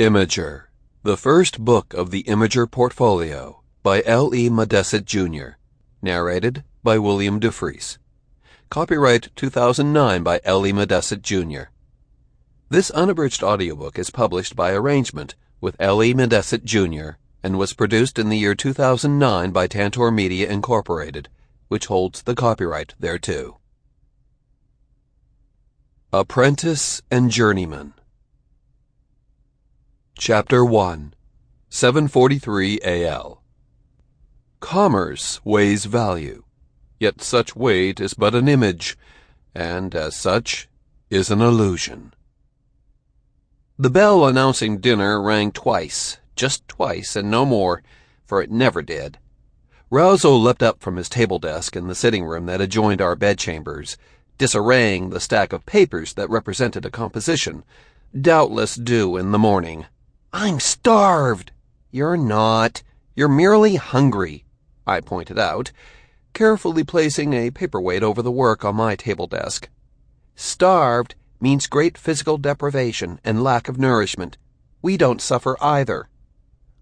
Imager, the first book of the Imager portfolio by L.E. Modesitt, Jr., narrated by William Dufris. Copyright 2009 by L.E. Modesitt, Jr. This unabridged audiobook is published by arrangement with L.E. Modesitt, Jr. and was produced in the year 2009 by Tantor Media, Incorporated, which holds the copyright thereto. Apprentice and Journeyman. Chapter 1, 743 A.L. Commerce weighs value, yet such weight is but an image, and as such is an illusion. The bell announcing dinner rang twice, just twice and no more, for it never did. Rouzel leapt up from his table desk in the sitting room that adjoined our bedchambers, disarraying the stack of papers that represented a composition, doubtless due in the morning. "I'm starved." "You're not. You're merely hungry," I pointed out, carefully placing a paperweight over the work on my table desk. "Starved means great physical deprivation and lack of nourishment. We don't suffer either."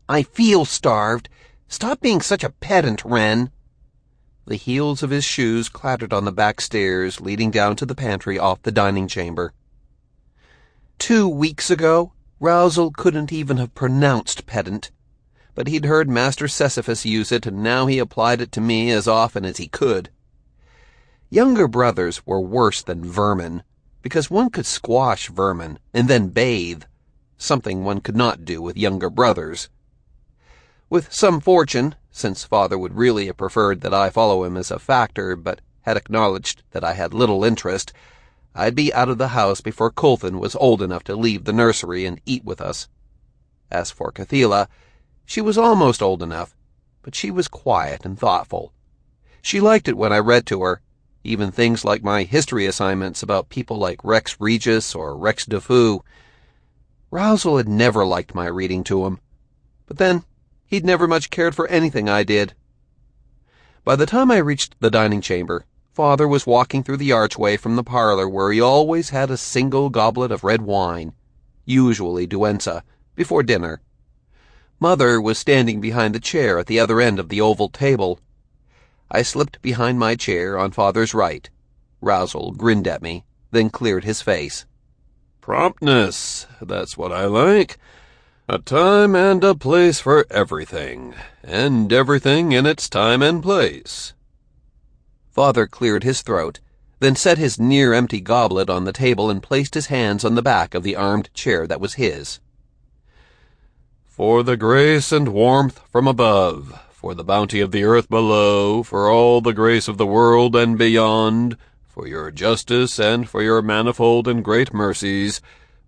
"I feel starved. Stop being such a pedant, Rhenn." The heels of his shoes clattered on the back stairs leading down to the pantry off the dining chamber. 2 weeks ago, Rouzel couldn't even have pronounced pedant, but he'd heard Master Sisyphus use it, and now he applied it to me as often as he could. Younger brothers were worse than vermin, because one could squash vermin and then bathe, something one could not do with younger brothers. With some fortune, since Father would really have preferred that I follow him as a factor, but had acknowledged that I had little interest, I'd be out of the house before Colthan was old enough to leave the nursery and eat with us. As for Cathela, she was almost old enough, but she was quiet and thoughtful. She liked it when I read to her, even things like my history assignments about people like Rex Regis or Rex Defoe. Rouzel had never liked my reading to him, but then he'd never much cared for anything I did. By the time I reached the dining chamber, Father was walking through the archway from the parlor where he always had a single goblet of red wine, usually Duenza, before dinner. Mother was standing behind the chair at the other end of the oval table. I slipped behind my chair on Father's right. Rouzel grinned at me, then cleared his face. "Promptness, that's what I like. A time and a place for everything, and everything in its time and place." Father cleared his throat, then set his near-empty goblet on the table and placed his hands on the back of the armed chair that was his. "For the grace and warmth from above, for the bounty of the earth below, for all the grace of the world and beyond, for your justice and for your manifold and great mercies,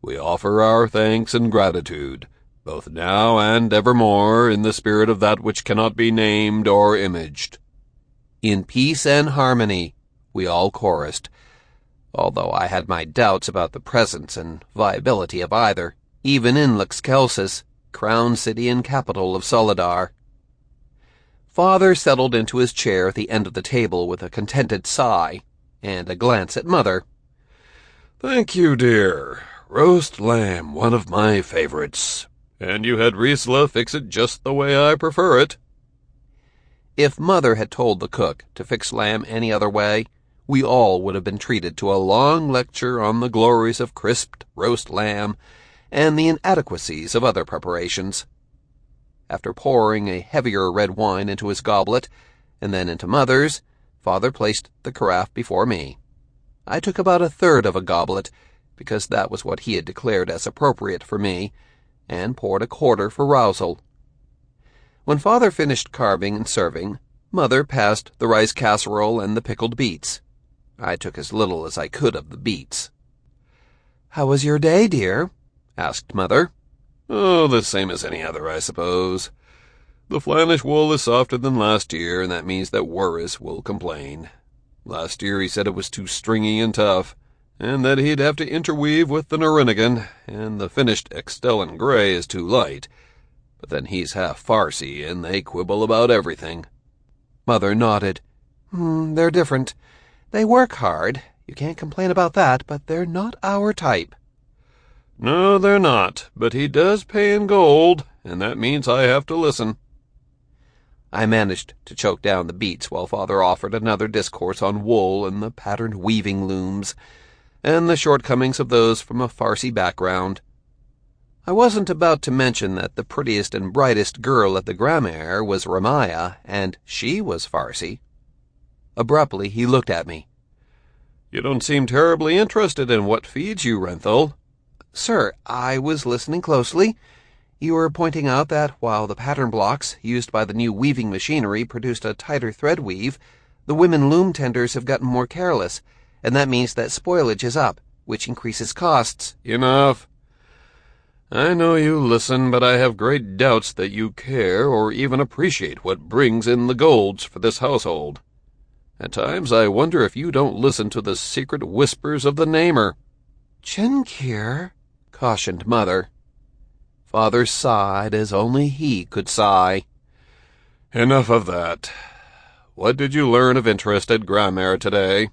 we offer our thanks and gratitude, both now and evermore, in the spirit of that which cannot be named or imaged." "In peace and harmony," we all chorused, although I had my doubts about the presence and viability of either, even in Lexcelsis, crown city and capital of Solidar. Father settled into his chair at the end of the table with a contented sigh and a glance at Mother. "Thank you, dear. Roast lamb, one of my favorites. And you had Riesla fix it just the way I prefer it." If Mother had told the cook to fix lamb any other way, we all would have been treated to a long lecture on the glories of crisped roast lamb and the inadequacies of other preparations. After pouring a heavier red wine into his goblet, and then into Mother's, Father placed the carafe before me. I took about a third of a goblet, because that was what he had declared as appropriate for me, and poured a quarter for Rouzel. When Father finished carving and serving, Mother passed the rice casserole and the pickled beets. I took as little as I could of the beets. "How was your day, dear?" asked Mother. "Oh, the same as any other, I suppose. The Flemish wool is softer than last year, and that means that Worris will complain. Last year he said it was too stringy and tough, and that he'd have to interweave with the Norinigan, and the finished Extellen Grey is too light. But then he's half Farsi, and they quibble about everything." Mother nodded. They're different. They work hard. You can't complain about that, but they're not our type." No, they're not, but he does pay in gold, and that means I have to listen. I managed to choke down the beats while Father offered another discourse on wool and the patterned weaving looms, and the shortcomings of those from a Farsi background. I wasn't about to mention that the prettiest and brightest girl at the Grammar was Ramaya, and she was Farsi. Abruptly, he looked at me. You don't seem terribly interested in what feeds you, Rhenn. Sir, I was listening closely. You were pointing out that while the pattern blocks used by the new weaving machinery produced a tighter thread weave, the women loom tenders have gotten more careless, and that means that spoilage is up, which increases costs. Enough. I know you listen, but I have great doubts that you care or even appreciate what brings in the golds for this household. At times I wonder if you don't listen to the secret whispers of the namer. Chenkir, cautioned Mother. Father sighed as only he could sigh. Enough of that. What did you learn of interest at Grammar today?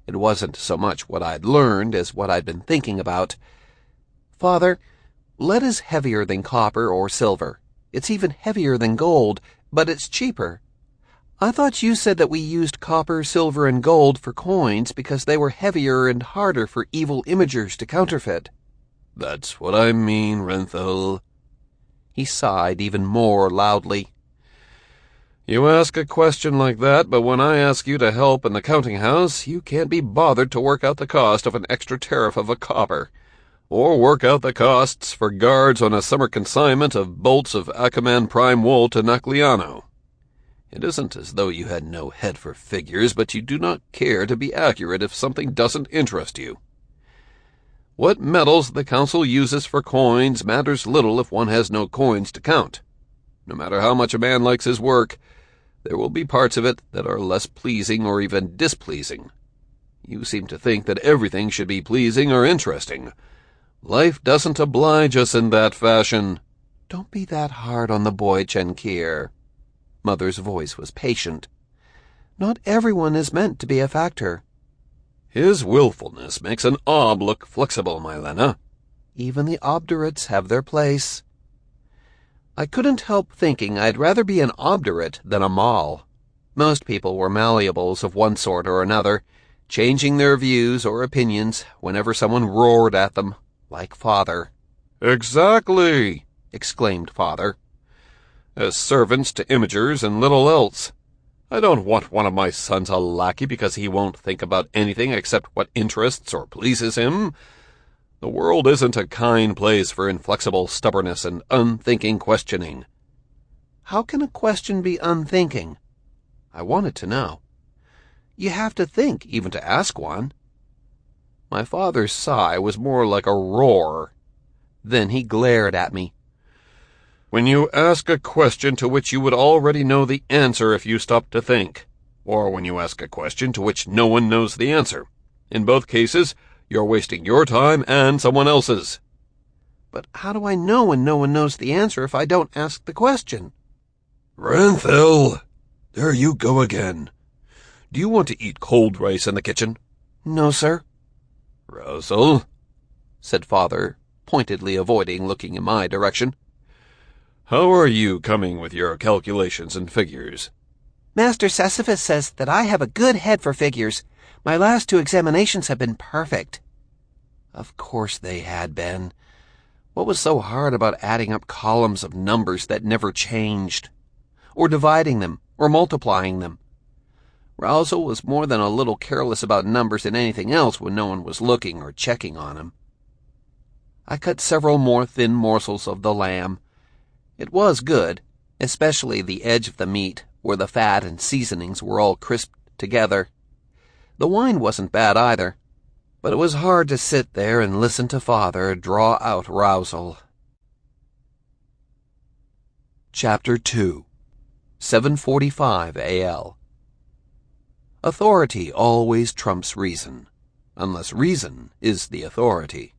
It wasn't so much what I'd learned as what I'd been thinking about. Father, lead is heavier than copper or silver. It's even heavier than gold, but it's cheaper. I thought you said that we used copper, silver, and gold for coins because they were heavier and harder for evil imagers to counterfeit. That's what I mean, Rhenn. He sighed even more loudly. You ask a question like that, but when I ask you to help in the counting house, you can't be bothered to work out the cost of an extra tariff of a copper, or work out the costs for guards on a summer consignment of bolts of Achaman prime wool to Nacliano. It isn't as though you had no head for figures, but you do not care to be accurate if something doesn't interest you. What metals the council uses for coins matters little if one has no coins to count. No matter how much a man likes his work, there will be parts of it that are less pleasing or even displeasing. You seem to think that everything should be pleasing or interesting. Life doesn't oblige us in that fashion. Don't be that hard on the boy, Chenkir. Mother's voice was patient. Not everyone is meant to be a factor. His willfulness makes an ob look flexible, my Lena. Even the obdurates have their place. I couldn't help thinking I'd rather be an obdurate than a mal. Most people were malleables of one sort or another, changing their views or opinions whenever someone roared at them, like Father. Exactly, exclaimed Father. As servants to imagers and little else. I don't want one of my sons a lackey because he won't think about anything except what interests or pleases him. The world isn't a kind place for inflexible stubbornness and unthinking questioning. How can a question be unthinking? I wanted to know. You have to think even to ask one. My father's sigh was more like a roar. Then he glared at me. When you ask a question to which you would already know the answer if you stopped to think, or when you ask a question to which no one knows the answer. In both cases, you're wasting your time and someone else's. But how do I know when no one knows the answer if I don't ask the question? Rhenn, there you go again. Do you want to eat cold rice in the kitchen? No, sir. Rousel, said Father, pointedly avoiding looking in my direction. How are you coming with your calculations and figures? Master Sisyphus says that I have a good head for figures. My last 2 examinations have been perfect. Of course they had been. What was so hard about adding up columns of numbers that never changed? Or dividing them, or multiplying them? Rousel was more than a little careless about numbers than anything else when no one was looking or checking on him. I cut several more thin morsels of the lamb. It was good, especially the edge of the meat, where the fat and seasonings were all crisped together. The wine wasn't bad either, but it was hard to sit there and listen to Father draw out Rousel. Chapter 2 7:45 AL. Authority always trumps reason, unless reason is the authority.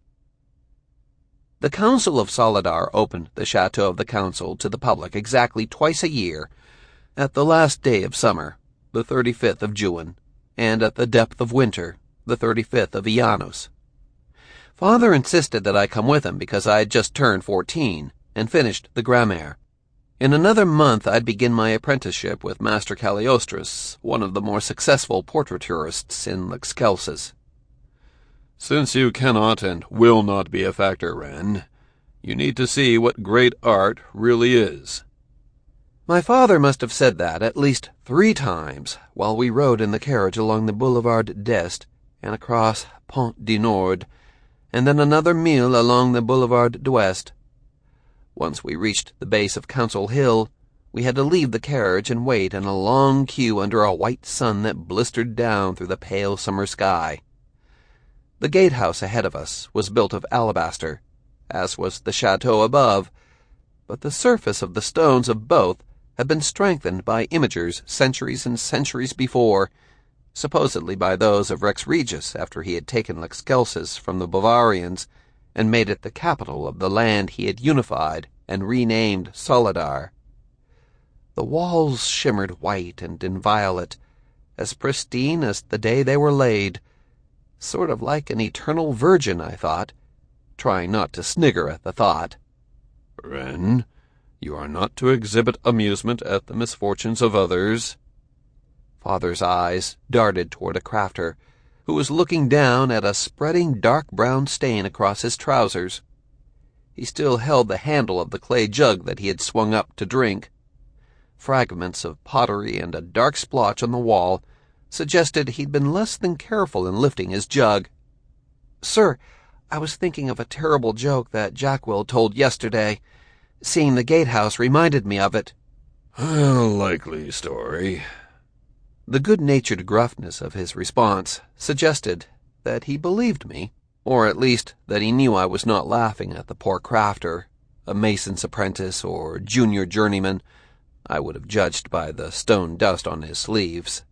The Council of Solidar opened the Chateau of the Council to the public exactly twice a year, at the last day of summer, the 35th of June, and at the depth of winter, the 35th of Ianos. Father insisted that I come with him because I had just turned 14 and finished the grammaire. In another month I'd begin my apprenticeship with Master Cagliostris, one of the more successful portraiturists in Lexcelsis. Since you cannot and will not be a factor, Rhenn, you need to see what great art really is. My father must have said that at least 3 times while we rode in the carriage along the Boulevard d'Est and across Pont du Nord, and then another meal along the Boulevard d'Ouest. Once we reached the base of Council Hill, we had to leave the carriage and wait in a long queue under a white sun that blistered down through the pale summer sky. The gatehouse ahead of us was built of alabaster, as was the chateau above, but the surface of the stones of both had been strengthened by imagers centuries and centuries before, supposedly by those of Rex Regis after he had taken Lexcelsis from the Bavarians and made it the capital of the land he had unified and renamed Solidar. The walls shimmered white and inviolate, as pristine as the day they were laid, sort of like an eternal virgin, I thought, trying not to snigger at the thought. Rhenn, you are not to exhibit amusement at the misfortunes of others. Father's eyes darted toward a crafter, who was looking down at a spreading dark brown stain across his trousers. He still held the handle of the clay jug that he had swung up to drink. Fragments of pottery and a dark splotch on the wall suggested he'd been less than careful in lifting his jug. "Sir, I was thinking of a terrible joke that Jackwell told yesterday. Seeing the gatehouse reminded me of it." A likely story. The good-natured gruffness of his response suggested that he believed me, or at least that he knew I was not laughing at the poor crafter, a mason's apprentice or junior journeyman. I would have judged by the stone dust on his sleeves.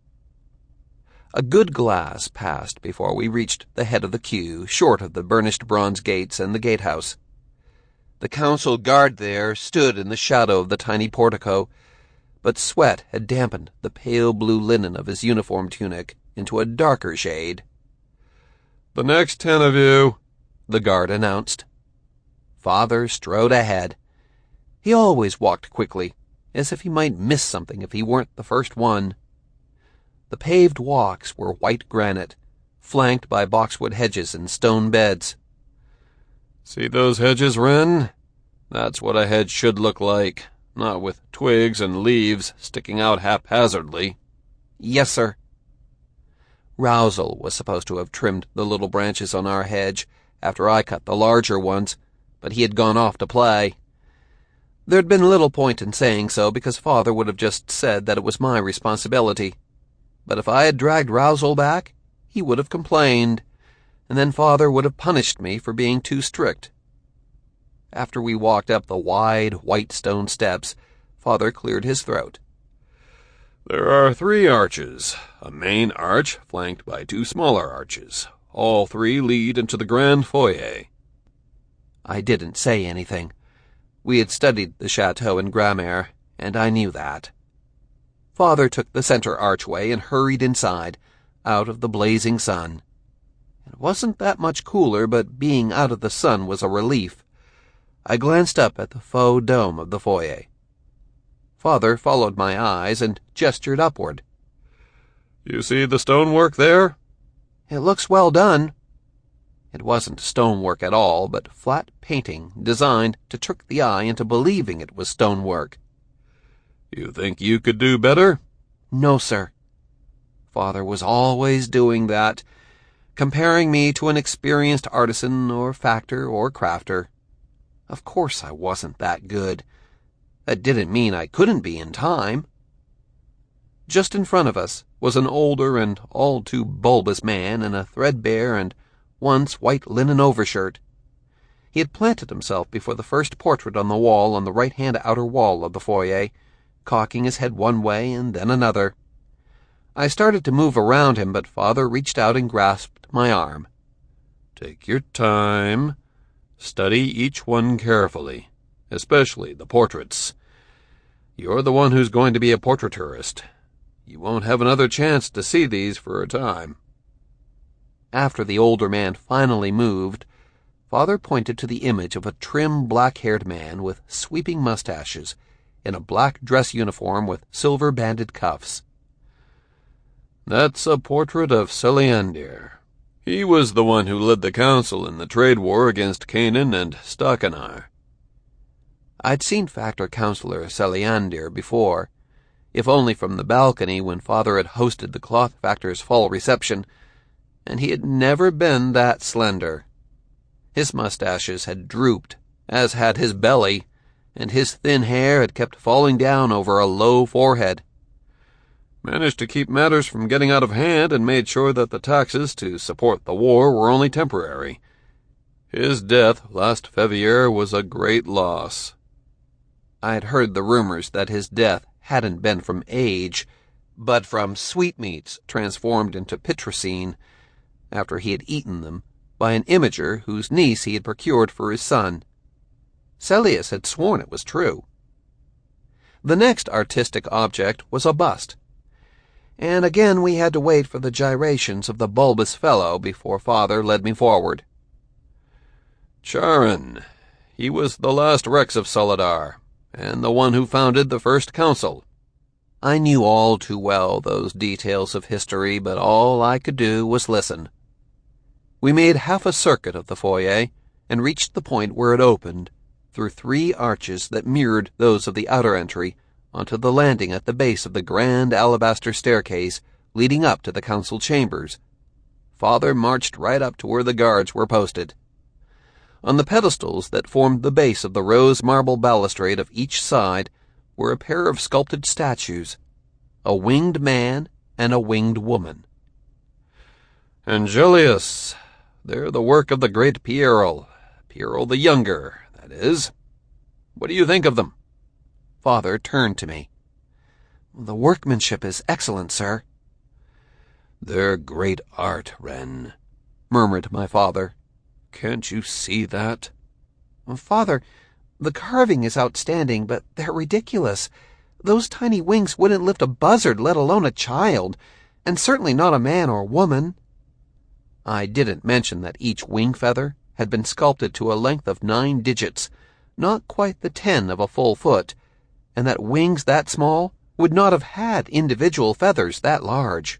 A good glass passed before we reached the head of the queue, short of the burnished bronze gates and the gatehouse. The council guard there stood in the shadow of the tiny portico, but sweat had dampened the pale blue linen of his uniform tunic into a darker shade. "The next 10 of you," the guard announced. Father strode ahead. He always walked quickly, as if he might miss something if he weren't the first one. The paved walks were white granite, flanked by boxwood hedges and stone beds. "See those hedges, Rhenn? That's what a hedge should look like, not with twigs and leaves sticking out haphazardly." "Yes, sir." Rousel was supposed to have trimmed the little branches on our hedge after I cut the larger ones, but he had gone off to play. There'd been little point in saying so, because Father would have just said that it was my responsibility. But if I had dragged Rousel back, he would have complained, and then Father would have punished me for being too strict. After we walked up the wide, white stone steps, Father cleared his throat. "There are 3 arches, a main arch flanked by 2 smaller arches. All 3 lead into the grand foyer." I didn't say anything. We had studied the chateau in grammaire, and I knew that. Father took the center archway and hurried inside, out of the blazing sun. It wasn't that much cooler, but being out of the sun was a relief. I glanced up at the faux dome of the foyer. Father followed my eyes and gestured upward. "You see the stonework there?" "It looks well done." It wasn't stonework at all, but flat painting designed to trick the eye into believing it was stonework. "You think you could do better?" "No, sir." Father was always doing that, comparing me to an experienced artisan or factor or crafter. Of course I wasn't that good. That didn't mean I couldn't be in time. Just in front of us was an older and all too bulbous man in a threadbare and once white linen overshirt. He had planted himself before the first portrait on the wall on the right-hand outer wall of the foyer, cocking his head one way and then another. I started to move around him, but Father reached out and grasped my arm. "Take your time. Study each one carefully, especially the portraits. You're the one who's going to be a portraiturist. You won't have another chance to see these for a time." After the older man finally moved, Father pointed to the image of a trim, black-haired man with sweeping mustaches, in a black dress uniform with silver-banded cuffs. "That's a portrait of Seliandir. He was the one who led the council in the trade war against Canaan and Stakanar." I'd seen Factor Councillor Seliandir before, if only from the balcony when Father had hosted the cloth factor's fall reception, and he had never been that slender. His mustaches had drooped, as had his belly, and his thin hair had kept falling down over a low forehead. "Managed to keep matters from getting out of hand and made sure that the taxes to support the war were only temporary. His death last February was a great loss." I had heard the rumors that his death hadn't been from age, but from sweetmeats transformed into pitracine, after he had eaten them, by an imager whose niece he had procured for his son. Celius had sworn it was true. The next artistic object was a bust, and again we had to wait for the gyrations of the bulbous fellow before Father led me forward. "Charon. He was the last Rex of Solidar, and the one who founded the first council." I knew all too well those details of history, but all I could do was listen. We made half a circuit of the foyer, and reached the point where it opened, through 3 arches that mirrored those of the outer entry, onto the landing at the base of the grand alabaster staircase leading up to the council chambers. Father marched right up to where the guards were posted. On the pedestals that formed the base of the rose marble balustrade of each side were a pair of sculpted statues, a winged man and a winged woman. "Angelius. They're the work of the great Pierrel the Younger, that is. What do you think of them?" Father turned to me. "The workmanship is excellent, sir." "They're great art, Rhenn," murmured my father. "Can't you see that?" "Father, the carving is outstanding, but they're ridiculous. Those tiny wings wouldn't lift a buzzard, let alone a child, and certainly not a man or woman." I didn't mention that each wing feather had been sculpted to a length of 9 digits, not quite the 10 of a full foot, and that wings that small would not have had individual feathers that large.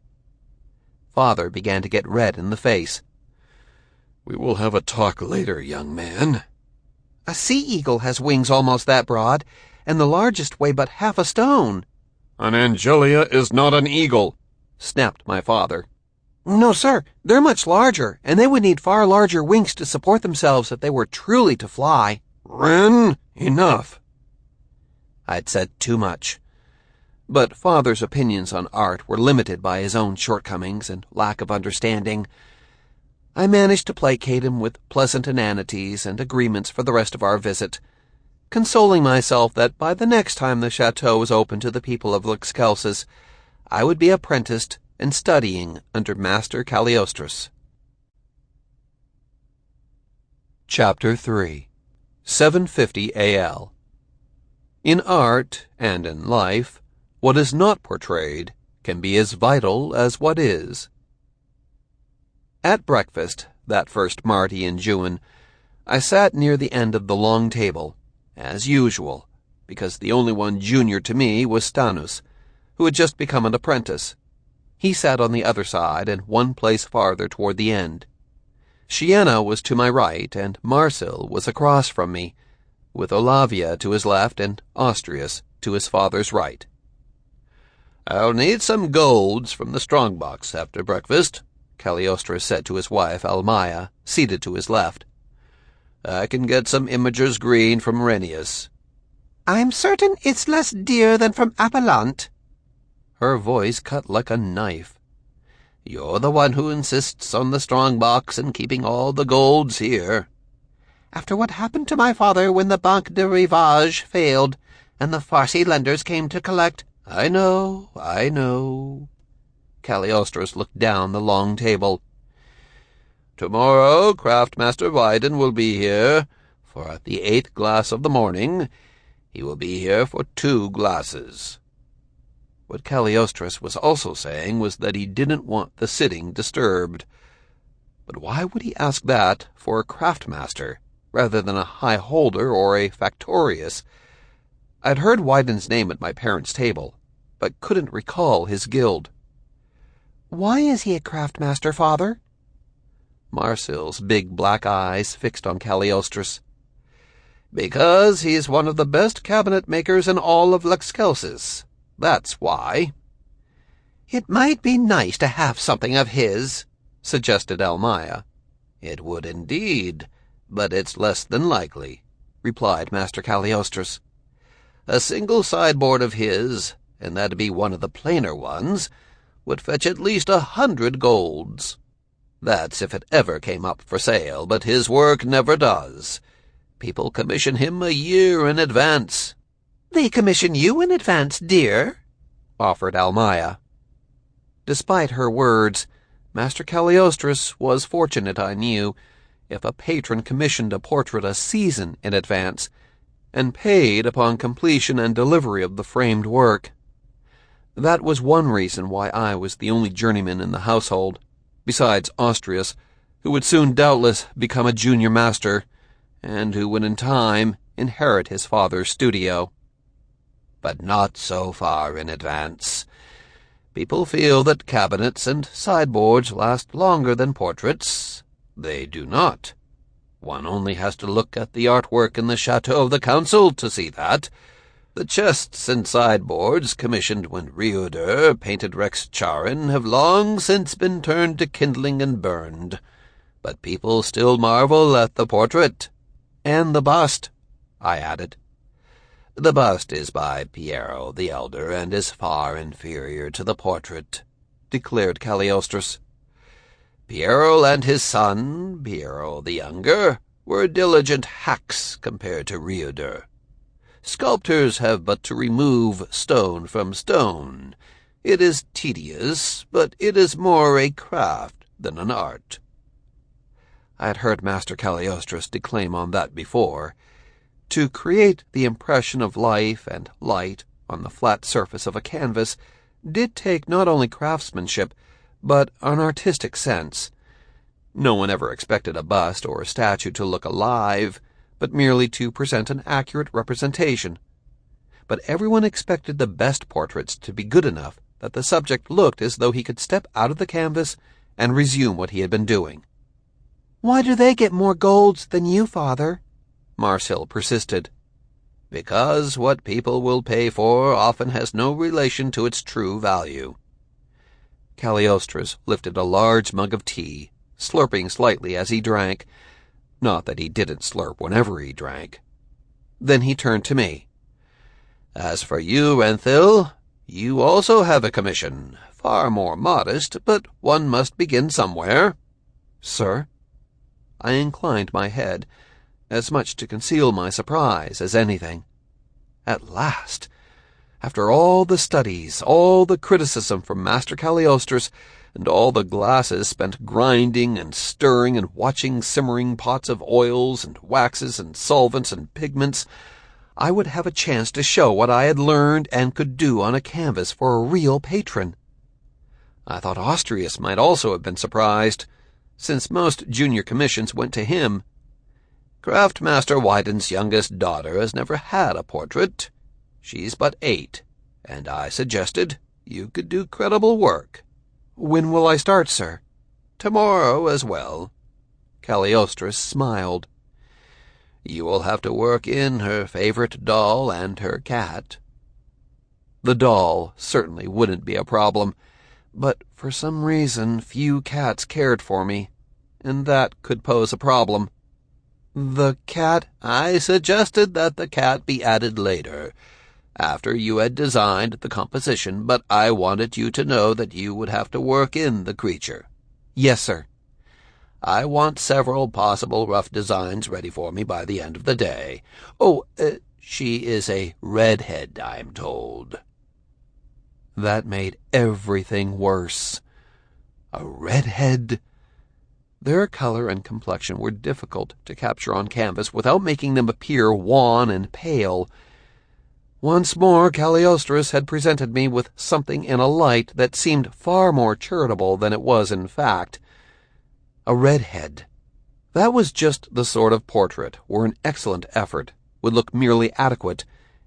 Father began to get red in the face. "We will have a talk later, young man." "A sea-eagle has wings almost that broad, and the largest weigh but half a stone." "An Angelia is not an eagle," snapped my father. "No, sir, they're much larger, and they would need far larger wings to support themselves if they were truly to fly." "Rhenn, enough." I'd said too much. But Father's opinions on art were limited by his own shortcomings and lack of understanding. I managed to placate him with pleasant inanities and agreements for the rest of our visit, consoling myself that by the next time the chateau was open to the people of Lexcelsis, I would be apprenticed and studying under Master Cagliostros. Chapter 3. 750 AL. In art, and in life, what is not portrayed can be as vital as what is. At breakfast, that first Marty in June, I sat near the end of the long table, as usual, because the only one junior to me was Stanus, who had just become an apprentice. He sat on the other side and 1 place farther toward the end. Sienna was to my right, and Marsil was across from me, with Olavia to his left and Austrias to his father's right. "I'll need some golds from the strongbox after breakfast," Cagliostro said to his wife Almaia, seated to his left. "I can get some Imager's green from Rhennius." "I'm certain it's less dear than from Appellant." Her voice cut like a knife. "You're the one who insists on the strongbox and keeping all the golds here." "After what happened to my father when the Banque de Rivage failed, and the Farsi lenders came to collect—" I know. Cagliostros looked down the long table. "Tomorrow Craftmaster Wyden will be here, for at the 8th glass of the morning he will be here for 2 glasses. What Cagliostros was also saying was that he didn't want the sitting disturbed. But why would he ask that for a craftmaster, rather than a high holder or a factorius? I'd heard Wyden's name at my parents' table, but couldn't recall his guild. Why is he a craftmaster, father? Marsil's big black eyes fixed on Cagliostris. Because he's one of the best cabinet makers in all of Lexcelsis. That's why. It might be nice to have something of his, suggested Almaya. It would indeed, but it's less than likely, replied Master Cagliostris. A single sideboard of his, and that'd be one of the plainer ones, would fetch at least 100 golds. That's if it ever came up for sale, but his work never does. People commission him a year in advance. They commission you in advance, dear, offered Almaya. Despite her words, Master Cagliostris was fortunate, I knew, if a patron commissioned a portrait a season in advance, and paid upon completion and delivery of the framed work. That was one reason why I was the only journeyman in the household, besides Austrius, who would soon doubtless become a junior master, and who would in time inherit his father's studio. But not so far in advance. People feel that cabinets and sideboards last longer than portraits. They do not. One only has to look at the artwork in the Chateau of the Council to see that. The chests and sideboards commissioned when Reuder painted Rex Charin have long since been turned to kindling and burned. But people still marvel at the portrait. And the bust, I added. The bust is by Piero the Elder and is far inferior to the portrait, declared Cagliostris. Piero and his son, Piero the Younger, were diligent hacks compared to Reuder. Sculptors have but to remove stone from stone. It is tedious, but it is more a craft than an art. I had heard Master Cagliostris declaim on that before. To create the impression of life and light on the flat surface of a canvas did take not only craftsmanship, but an artistic sense. No one ever expected a bust or a statue to look alive, but merely to present an accurate representation. But everyone expected the best portraits to be good enough that the subject looked as though he could step out of the canvas and resume what he had been doing. Why do they get more golds than you, father? Marsil persisted. Because what people will pay for often has no relation to its true value. Cagliostris lifted a large mug of tea, slurping slightly as he drank. Not that he didn't slurp whenever he drank. Then he turned to me. As for you, Renthil, you also have a commission, far more modest, but one must begin somewhere. Sir? I inclined my head, as much to conceal my surprise as anything. At last! After all the studies, all the criticism from Master Cagliostris, and all the glasses spent grinding and stirring and watching simmering pots of oils and waxes and solvents and pigments, I would have a chance to show what I had learned and could do on a canvas for a real patron. I thought Austrius might also have been surprised, since most junior commissions went to him. Craftmaster Wyden's youngest daughter has never had a portrait. She's but 8, and I suggested you could do credible work. When will I start, sir? Tomorrow as well. Cagliostris smiled. You will have to work in her favorite doll and her cat. The doll certainly wouldn't be a problem, but for some reason few cats cared for me, and that could pose a problem. The cat? I suggested that the cat be added later, after you had designed the composition, but I wanted you to know that you would have to work in the creature. Yes, sir. I want several possible rough designs ready for me by the end of the day. She is a redhead, I'm told. That made everything worse. A redhead? Their color and complexion were difficult to capture on canvas without making them appear wan and pale. Once more Cagliostris had presented me with something in a light that seemed far more charitable than it was in fact. A redhead. That was just the sort of portrait where an excellent effort would look merely adequate,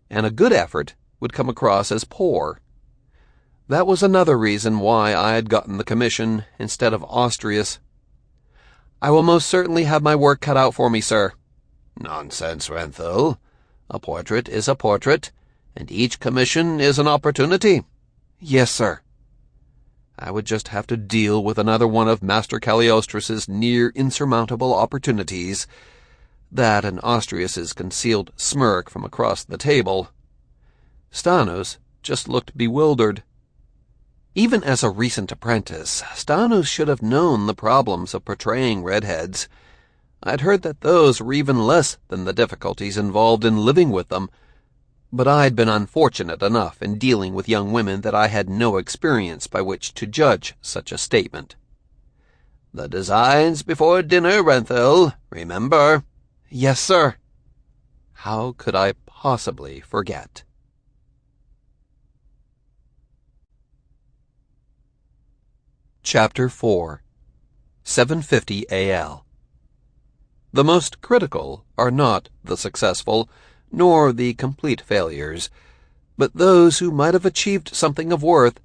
and a good effort would come across as poor. That was another reason why I had gotten the commission instead of Austrius. "I will most certainly have my work cut out for me, sir." "Nonsense, Rhenn. A portrait is a portrait, and each commission is an opportunity." "Yes, sir." I would just have to deal with another one of Master Cagliostro's near insurmountable opportunities. That and Austrius's concealed smirk from across the table. Stanos just looked bewildered. Even as a recent apprentice, Stanos should have known the problems of portraying redheads. I'd heard that those were even less than the difficulties involved in living with them, but I'd been unfortunate enough in dealing with young women that I had no experience by which to judge such a statement. "The designs before dinner, Rhenn, remember." "Yes, sir." How could I possibly forget? Chapter 4 750 AL. The most critical are not the successful, nor the complete failures, but those who might have achieved something of worth,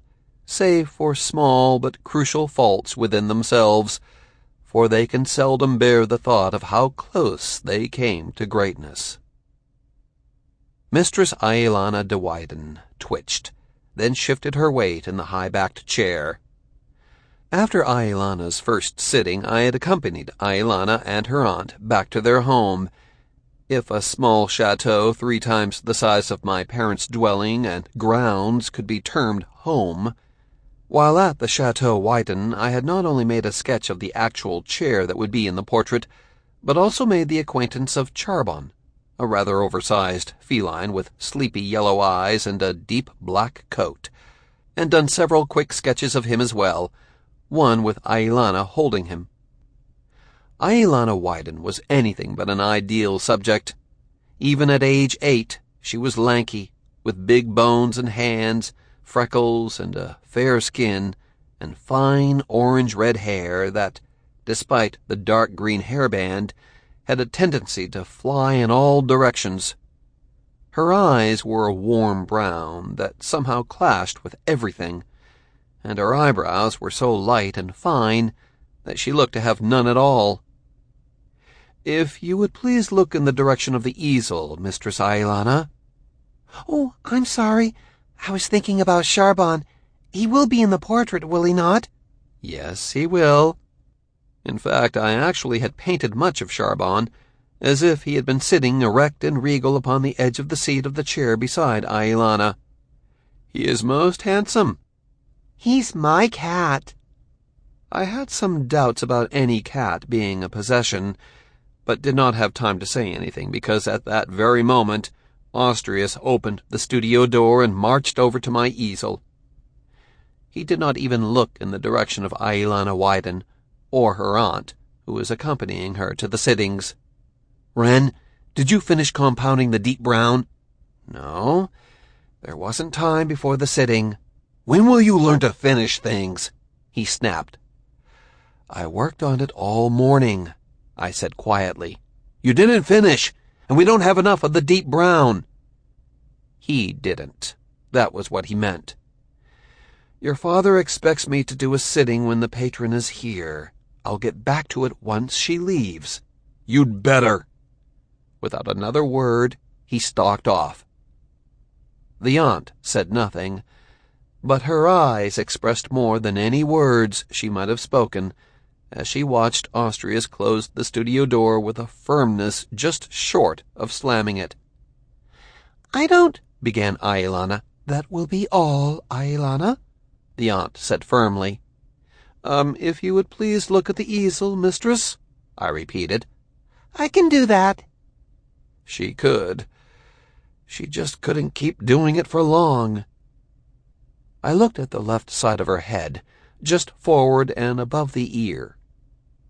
save for small but crucial faults within themselves, for they can seldom bear the thought of how close they came to greatness. Mistress Aelana de Wyden twitched, then shifted her weight in the high-backed chair. After Aelana's first sitting, I had accompanied Aelana and her aunt back to their home, if a small chateau 3 times the size of my parents' dwelling and grounds could be termed home. While at the Chateau Wyden, I had not only made a sketch of the actual chair that would be in the portrait, but also made the acquaintance of Charbon, a rather oversized feline with sleepy yellow eyes and a deep black coat, and done several quick sketches of him as well, one with Aelana holding him. Aelana Wyden was anything but an ideal subject. Even at age 8, she was lanky, with big bones and hands, freckles and a fair skin, and fine orange-red hair that, despite the dark green hairband, had a tendency to fly in all directions. Her eyes were a warm brown that somehow clashed with everything, and her eyebrows were so light and fine that she looked to have none at all. "If you would please look in the direction of the easel, Mistress Aelana." "Oh, I'm sorry. I was thinking about Charbon. He will be in the portrait, will he not?" "Yes, he will." In fact, I actually had painted much of Charbon, as if he had been sitting erect and regal upon the edge of the seat of the chair beside Aelana. "He is most handsome." "He's my cat." I had some doubts about any cat being a possession, but did not have time to say anything, because at that very moment Austrius opened the studio door and marched over to my easel. He did not even look in the direction of Aelana Wyden, or her aunt, who was accompanying her to the sittings. "Rhenn, did you finish compounding the deep brown?" "No, there wasn't time before the sitting." "When will you learn to finish things?" he snapped. "I worked on it all morning," I said quietly. "You didn't finish, and we don't have enough of the deep brown." He didn't. That was what he meant. "Your father expects me to do a sitting when the patron is here. I'll get back to it once she leaves." "You'd better." Without another word, he stalked off. The aunt said nothing, but her eyes expressed more than any words she might have spoken as she watched Austrius close the studio door with a firmness just short of slamming it. "I don't—" began Aelana. "That will be all, Aelana," the aunt said firmly. If you would please look at the easel, mistress," I repeated. "I can do that." She could. She just couldn't keep doing it for long. I looked at the left side of her head, just forward and above the ear.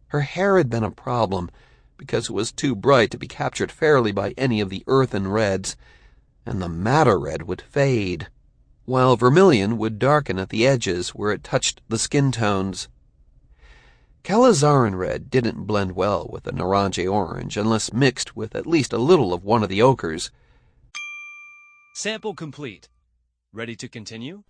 Her hair had been a problem, because it was too bright to be captured fairly by any of the earthen reds, and the madder red would fade, while vermilion would darken at the edges where it touched the skin tones. Calazaran red didn't blend well with the Naranje orange unless mixed with at least a little of one of the ochres. Sample complete. Ready to continue?